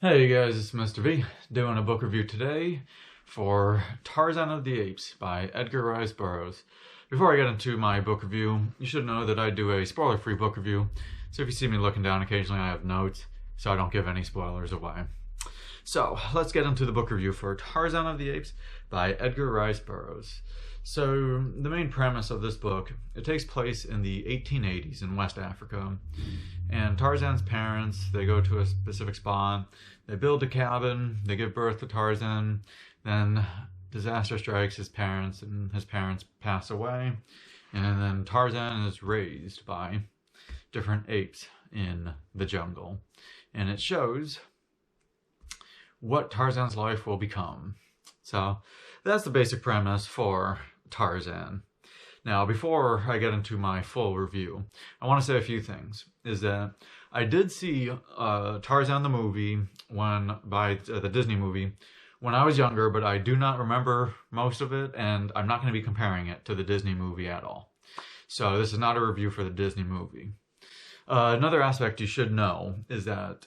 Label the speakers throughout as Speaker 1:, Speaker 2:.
Speaker 1: Hey guys, it's Mr. V, doing a book review today for Tarzan of the Apes by Edgar Rice Burroughs. Before I get into my book review, you should know that I do a spoiler-free book review, so if you see me looking down occasionally I have notes, so I don't give any spoilers away. So, let's get into the book review for Tarzan of the Apes by Edgar Rice Burroughs. So, the main premise of this book, it takes place in the 1880s in West Africa. And Tarzan's parents, they go to a specific spot, they build a cabin, they give birth to Tarzan, then disaster strikes his parents, and his parents pass away. And then Tarzan is raised by different apes in the jungle. And it shows what Tarzan's life will become. So that's the basic premise for Tarzan. Now, before I get into my full review, I want to say a few things. Is that I did see Tarzan the movie the Disney movie when I was younger, but I do not remember most of it, and I'm not going to be comparing it to the Disney movie at all. So this is not a review for the Disney movie. Another aspect you should know is that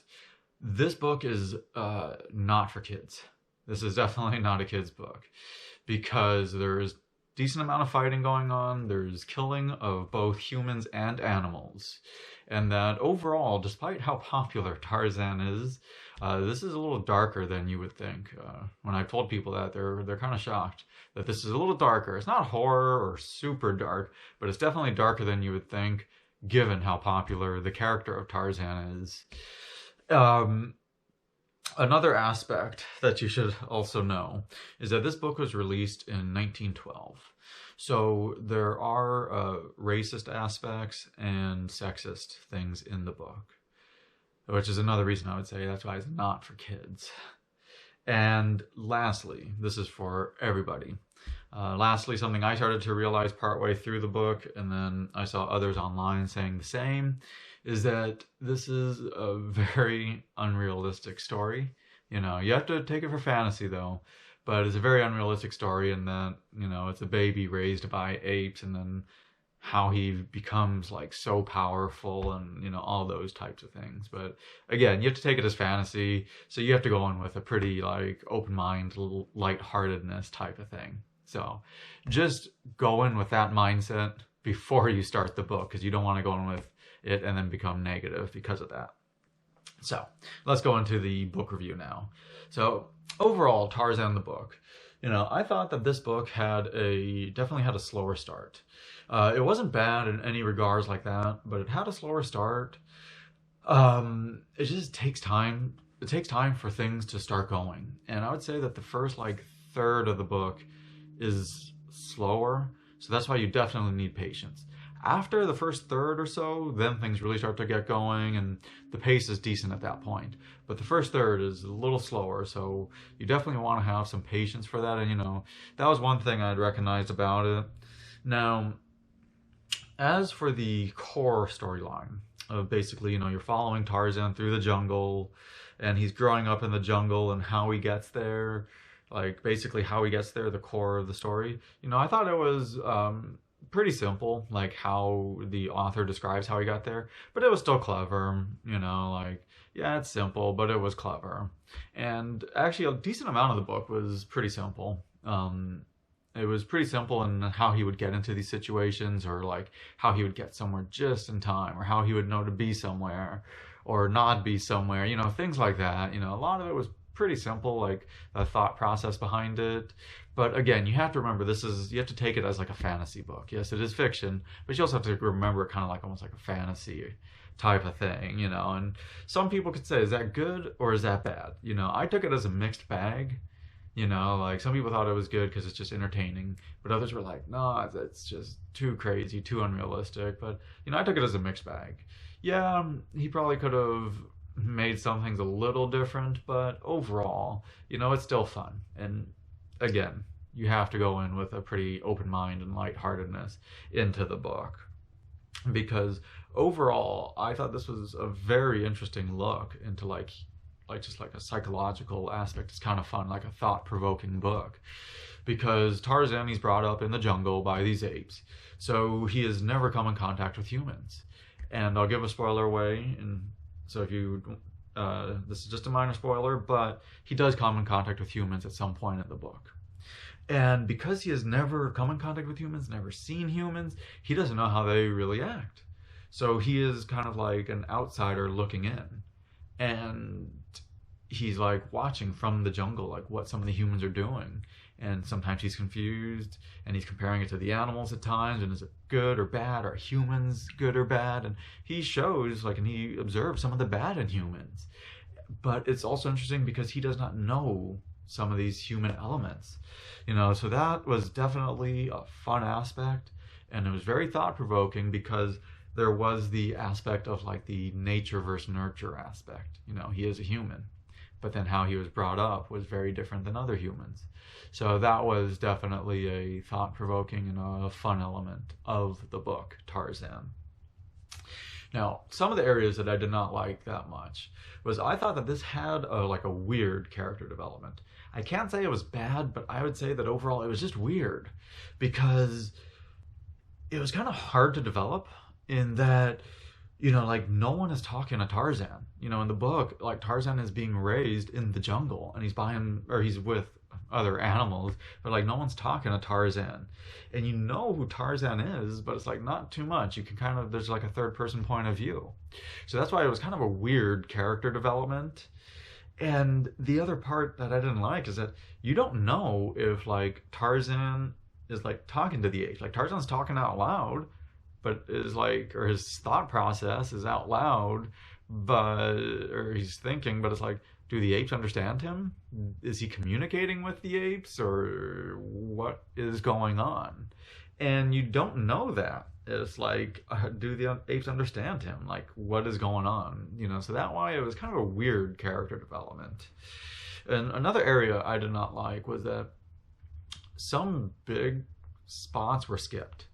Speaker 1: this book is not for kids. This is definitely not a kid's book because there is decent amount of fighting going on. There's killing of both humans and animals. And that overall, despite how popular Tarzan is, this is a little darker than you would think. When I've told people that, they're kind of shocked that this is a little darker. It's not horror or super dark, but it's definitely darker than you would think, given how popular the character of Tarzan is. Another aspect that you should also know is that this book was released in 1912. So there are racist aspects and sexist things in the book, which is another reason I would say that's why it's not for kids. And lastly, this is for everybody. Lastly, something I started to realize partway through the book, and then I saw others online saying the same, is that this is a very unrealistic story. You know, you have to take it for fantasy though, but it's a very unrealistic story in that, you know, it's a baby raised by apes and then how he becomes like so powerful and, you know, all those types of things. But again, you have to take it as fantasy, so you have to go in with a pretty like open mind, lightheartedness type of thing. So just go in with that mindset before you start the book, because you don't want to go in with it and then become negative because of that. So let's go into the book review now. So overall, Tarzan the book, you know, I thought that this book definitely had a slower start. It wasn't bad in any regards like that, but it had a slower start. It just takes time. It takes time for things to start going. And I would say that the first like third of the book is slower. So that's why you definitely need patience. After the first third or so, then things really start to get going and the pace is decent at that point. But the first third is a little slower, so you definitely want to have some patience for that. And, you know, that was one thing I'd recognized about it. Now, as for the core storyline, basically, you know, you're following Tarzan through the jungle, and he's growing up in the jungle and how he gets there, like basically how he gets there, the core of the story. You know, I thought it was pretty simple, like how the author describes how he got there, but it was still clever, you know, like, yeah, it's simple, but it was clever. And actually a decent amount of the book was pretty simple. It was pretty simple in how he would get into these situations, or like how he would get somewhere just in time, or how he would know to be somewhere or not be somewhere, you know, things like that. You know, a lot of it was pretty simple, like the thought process behind it. But again, you have to remember you have to take it as like a fantasy book. Yes, it is fiction, but you also have to remember it kind of like almost like a fantasy type of thing, you know. And some people could say, is that good or is that bad? You know, I took it as a mixed bag. You know, like some people thought it was good because it's just entertaining, but others were like, no, it's just too crazy, too unrealistic. But, you know, I took it as a mixed bag. Yeah, he probably could have made some things a little different, but overall, you know, it's still fun. And again, you have to go in with a pretty open mind and lightheartedness into the book, because overall, I thought this was a very interesting look into like just like a psychological aspect. It's kind of fun, like a thought-provoking book, because Tarzan, he's brought up in the jungle by these apes, so he has never come in contact with humans. And I'll give a spoiler away, and so if you This is just a minor spoiler, but he does come in contact with humans at some point in the book. And because he has never come in contact with humans, never seen humans, he doesn't know how they really act. So he is kind of like an outsider looking in. And he's like watching from the jungle, like what some of the humans are doing. And sometimes he's confused and he's comparing it to the animals at times. And is it good or bad? Are humans good or bad? And he shows, like, and he observes some of the bad in humans. But it's also interesting because he does not know some of these human elements. So that was definitely a fun aspect. And it was very thought provoking because there was the aspect of like the nature versus nurture aspect. He is a human, but then how he was brought up was very different than other humans. So that was definitely a thought-provoking and a fun element of the book, Tarzan. Now, some of the areas that I did not like that much was I thought that this had like a weird character development. I can't say it was bad, but I would say that overall it was just weird because it was kind of hard to develop in that, like no one is talking to Tarzan. In the book, like Tarzan is being raised in the jungle and he's with other animals, but like no one's talking to Tarzan. And you know who Tarzan is, but it's like not too much. You can there's like a third person point of view. So that's why it was kind of a weird character development. And the other part that I didn't like is that you don't know if like Tarzan is like talking to the apes. Like Tarzan's talking out loud, but is like, or his thought process is out loud, or he's thinking, but it's like, do the apes understand him? Is he communicating with the apes, or what is going on? And you don't know that. It's like, do the apes understand him? Like, what is going on? So that why it was kind of a weird character development. And another area I did not like was that some big spots were skipped.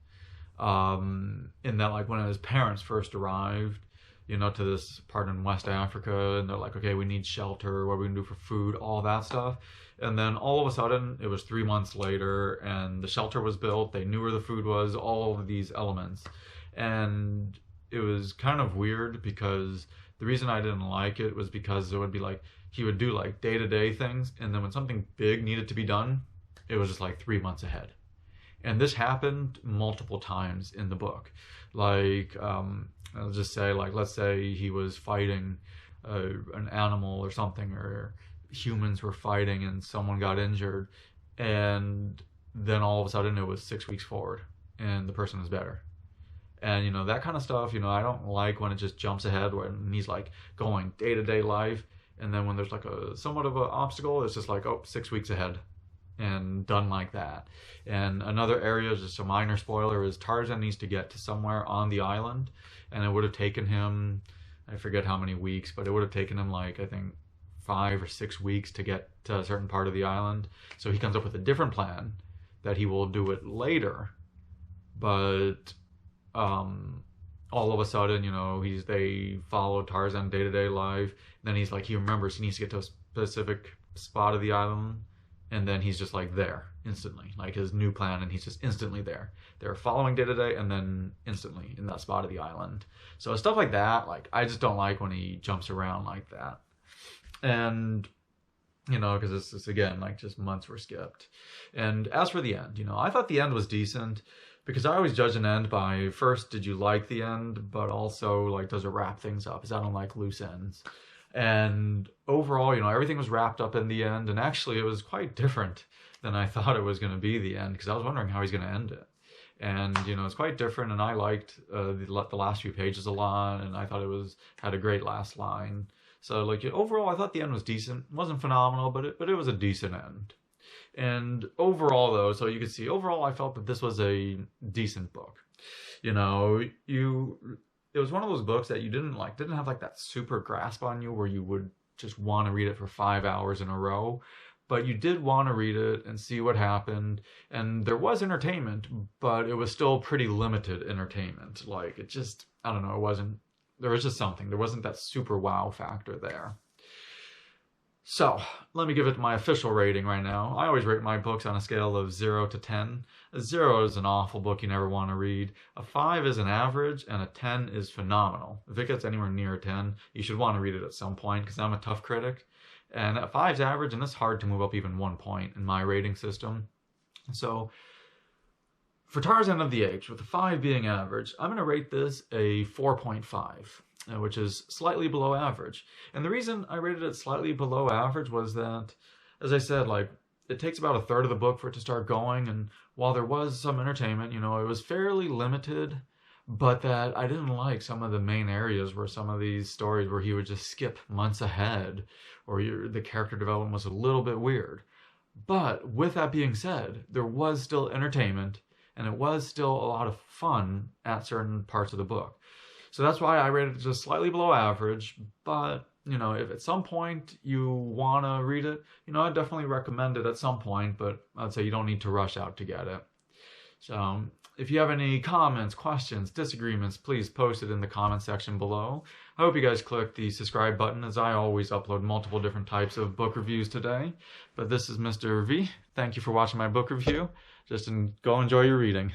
Speaker 1: In that, like, when his parents first arrived, to this part in West Africa, and they're like, okay, we need shelter, what are we gonna do for food, all that stuff. And then all of a sudden, it was 3 months later, and the shelter was built, they knew where the food was, all of these elements. And it was kind of weird because the reason I didn't like it was because it would be like, he would do like day-to-day things, and then when something big needed to be done, it was just like 3 months ahead. And this happened multiple times in the book. Like, I'll just say, like, let's say he was fighting an animal or something, or humans were fighting and someone got injured, and then all of a sudden it was 6 weeks forward and the person is better. And, that kind of stuff, I don't like when it just jumps ahead, when he's like going day-to-day life, and then when there's like a somewhat of an obstacle, it's just like, 6 weeks ahead. And done like that. And another area, just a minor spoiler, is Tarzan needs to get to somewhere on the island, and it would have taken him, I forget how many weeks, but it would have taken him like, I think 5 or 6 weeks to get to a certain part of the island. So he comes up with a different plan that he will do it later, but all of a sudden, they follow Tarzan day-to-day life. Then he's like, he remembers he needs to get to a specific spot of the island, and then he's just like there instantly, like his new plan, and he's just instantly there. They're following day to day, and then instantly in that spot of the island. So stuff like that, like, I just don't like when he jumps around like that. And because it's again, like, just months were skipped. And as for the end, I thought the end was decent, because I always judge an end by, first, did you like the end, but also, like, does it wrap things up? Because I don't like loose ends. And overall, everything was wrapped up in the end, and actually it was quite different than I thought it was going to be the end, because I was wondering how he's going to end it. And, it's quite different, and I liked the last few pages a lot, and I thought it had a great last line. So, like, overall, I thought the end was decent. It wasn't phenomenal, but it was a decent end. And overall, though, so you can see, overall, I felt that this was a decent book. It was one of those books that you didn't have like that super grasp on you where you would just want to read it for 5 hours in a row, but you did want to read it and see what happened. And there was entertainment, but it was still pretty limited entertainment. Like, it just, I don't know, there was just something. There wasn't that super wow factor there. So, let me give it my official rating right now. I always rate my books on a scale of 0 to 10. A 0 is an awful book you never want to read. A 5 is an average, and a 10 is phenomenal. If it gets anywhere near a 10, you should want to read it at some point, because I'm a tough critic. And a 5 is average, and it's hard to move up even 1 point in my rating system. So, for Tarzan of the Apes, with a 5 being average, I'm going to rate this a 4.5. Which is slightly below average. And the reason I rated it slightly below average was that, as I said, like, it takes about a third of the book for it to start going, and while there was some entertainment, you know, it was fairly limited, but that I didn't like some of the main areas where some of these stories where he would just skip months ahead, or the character development was a little bit weird. But with that being said, there was still entertainment, and it was still a lot of fun at certain parts of the book. So that's why I rated it just slightly below average, but, you know, if at some point you want to read it, you know, I'd definitely recommend it at some point, but I'd say you don't need to rush out to get it. So, if you have any comments, questions, disagreements, please post it in the comment section below. I hope you guys click the subscribe button, as I always upload multiple different types of book reviews today. But this is Mr. V. Thank you for watching my book review. Go enjoy your reading.